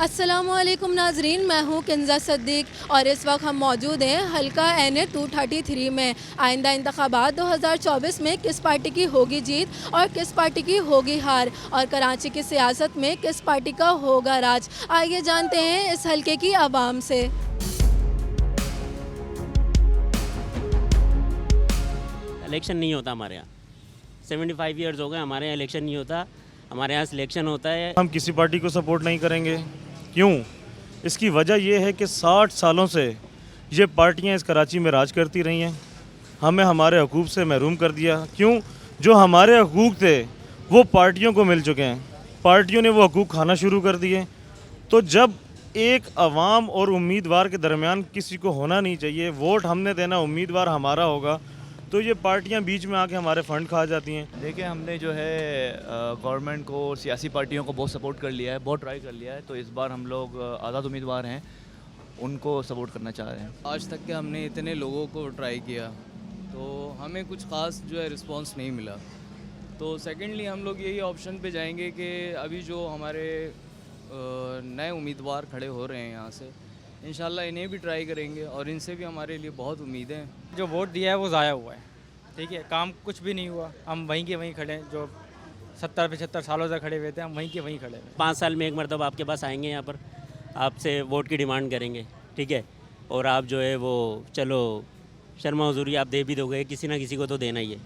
अस्सलामुअलैकुम नाजरीन, मैं हूँ किंजा सद्दीक और इस वक्त हम मौजूद हैं हल्का NA 233 में। आइंदा इंतखाबात 2024 में किस पार्टी की होगी जीत और किस पार्टी की होगी हार, और कराची की सियासत में किस पार्टी का होगा राज। आइए जानते हैं इस हल्के की आवाम से। इलेक्शन नहीं होता हमारे यहाँ। 75 ईयर्स हो गए हमारे यहाँ इलेक्शन नहीं होता। हमारे यहाँ सिलेक्शन होता है। हम किसी पार्टी को सपोर्ट नहीं करेंगे। क्यों? इसकी वजह यह है कि 60 सालों से ये पार्टियां इस कराची में राज करती रही हैं। हमें हमारे हकूक़ से महरूम कर दिया। क्यों? जो हमारे हकूक़ थे वो पार्टियों को मिल चुके हैं, पार्टियों ने वो हकूक़ खाना शुरू कर दिए। तो जब एक अवाम और उम्मीदवार के दरमियान किसी को होना नहीं चाहिए, वोट हमने देना, उम्मीदवार हमारा होगा, तो ये पार्टियां बीच में आके हमारे फ़ंड खा जाती हैं। देखिए, हमने जो है गवर्नमेंट को और सियासी पार्टियों को बहुत सपोर्ट कर लिया है, बहुत ट्राई कर लिया है। तो इस बार हम लोग आज़ाद उम्मीदवार हैं, उनको सपोर्ट करना चाह रहे हैं। आज तक के हमने इतने लोगों को ट्राई किया तो हमें कुछ ख़ास जो है रिस्पांस नहीं मिला। तो सेकेंडली हम लोग यही ऑप्शन पे जाएंगे कि अभी जो हमारे नए उम्मीदवार खड़े हो रहे हैं यहाँ से, इंशाल्लाह इन्हें भी ट्राई करेंगे और इनसे भी हमारे लिए बहुत उम्मीदें हैं। जो वोट दिया है वो ज़ाया हुआ है, ठीक है, काम कुछ भी नहीं हुआ। हम वहीं के वहीं खड़े हैं, जो 70-75 सालों से खड़े हुए थे, हम वहीं के वहीं खड़े हैं। 5 साल में एक मरतबा आपके पास आएंगे, यहाँ पर आपसे वोट की डिमांड करेंगे, ठीक है। और आप जो है वो चलो शर्मा हुजूरी आप दे भी दोगे, किसी ना किसी को तो देना ही है,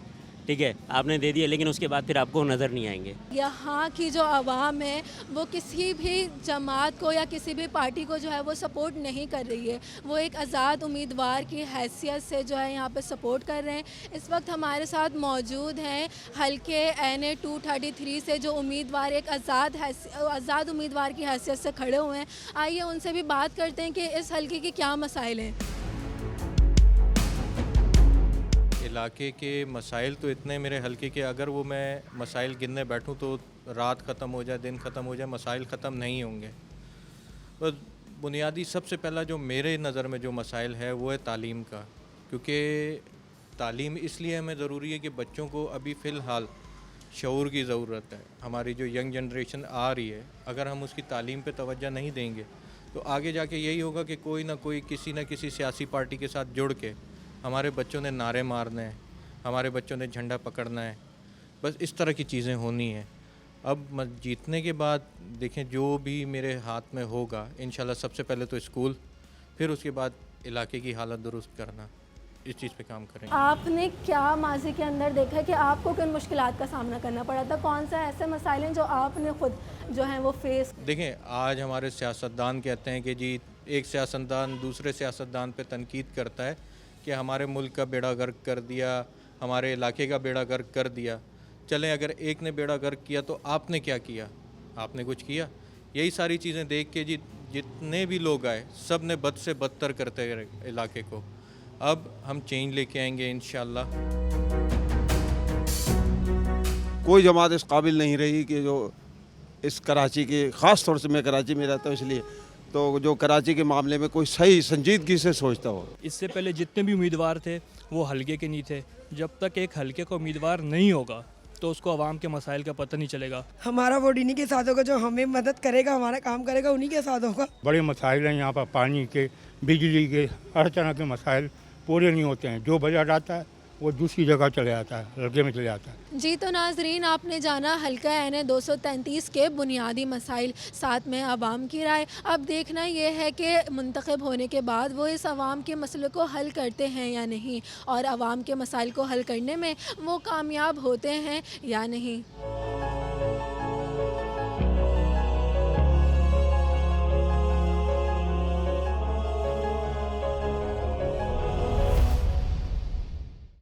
ठीक है। आपने दे दिया, लेकिन उसके बाद फिर आपको नज़र नहीं आएंगे। यहाँ की जो आवाम है वो किसी भी जमात को या किसी भी पार्टी को जो है वो सपोर्ट नहीं कर रही है। वो एक आज़ाद उम्मीदवार की हैसियत से जो है यहाँ पे सपोर्ट कर रहे हैं। इस वक्त हमारे साथ मौजूद हैं हल्के NA 233 से जो उम्मीदवार एक आज़ाद उम्मीदवार की हैसियत से खड़े हुए हैं। आइए उनसे भी बात करते हैं कि इस हल्के के क्या मसाइल हैं। इलाके के मसाइल तो इतने मेरे हल्के के, अगर वो मैं मसाइल गिनने बैठूं तो रात ख़त्म हो जाए, दिन ख़त्म हो जाए, मसाइल ख़त्म नहीं होंगे। बस बुनियादी सबसे पहला जो मेरे नज़र में जो मसाइल है वो है तालीम का। क्योंकि तालीम इसलिए हमें ज़रूरी है कि बच्चों को अभी फ़िलहाल शऊर की ज़रूरत है। हमारी जो यंग जनरेशन आ रही है, अगर हम उसकी तालीम पे तवज्जो नहीं देंगे तो आगे जाके यही होगा कि कोई ना कोई किसी न किसी सियासी पार्टी के साथ जुड़ के हमारे बच्चों ने नारे मारने हैं, हमारे बच्चों ने झंडा पकड़ना है, बस इस तरह की चीज़ें होनी हैं। अब जीतने के बाद देखें जो भी मेरे हाथ में होगा, इंशाल्लाह सबसे पहले तो स्कूल, फिर उसके बाद इलाके की हालत दुरुस्त करना, इस चीज़ पे काम करेंगे। आपने क्या माजी के अंदर देखा है कि आपको किन मुश्किलात का सामना करना पड़ा था? कौन सा ऐसे मसाइल हैं जो आपने खुद जो हैं वो फेस? देखें, आज हमारे सियासतदान कहते हैं कि जी, एक सियासतदान दूसरे सियासतदान पे तनकीद करता है कि हमारे मुल्क का बेड़ा गर्क कर दिया, हमारे इलाके का बेड़ा गर्क कर दिया। चलें, अगर एक ने बेड़ा गर्क किया तो आपने क्या किया? आपने कुछ किया? यही सारी चीज़ें देख के जी जितने भी लोग आए सब ने बद से बदतर करते गए इलाके को। अब हम चेंज लेके आएंगे इंशाल्लाह। कोई जमात इस काबिल नहीं रही कि जो इस कराची के, ख़ास तौर से मैं कराची में रहता हूँ इसलिए, तो जो कराची के मामले में कोई सही संजीदगी से सोचता हो। इससे पहले जितने भी उम्मीदवार थे वो हल्के के नहीं थे। जब तक एक हल्के का उम्मीदवार नहीं होगा तो उसको आवाम के मसाइल का पता नहीं चलेगा। हमारा वोट इन्हीं के साथ होगा, जो हमें मदद करेगा, हमारा काम करेगा, उन्हीं के साथ होगा। बड़े मसाइल हैं यहाँ पर, पानी के, बिजली के, हर तरह के मसाइल पूरे नहीं होते हैं। जो बजट आता है वो दूसरी जगह चले जाता है, हल्के में चले जाता है। जी, तो नाजरीन, आपने जाना हल्का NA 233 के बुनियादी मसाइल, साथ में आवाम की राय। अब देखना यह है कि मुंतखब होने के बाद वो इस आवाम के मसले को हल करते हैं या नहीं, और आवाम के मसाइल को हल करने में वो कामयाब होते हैं या नहीं।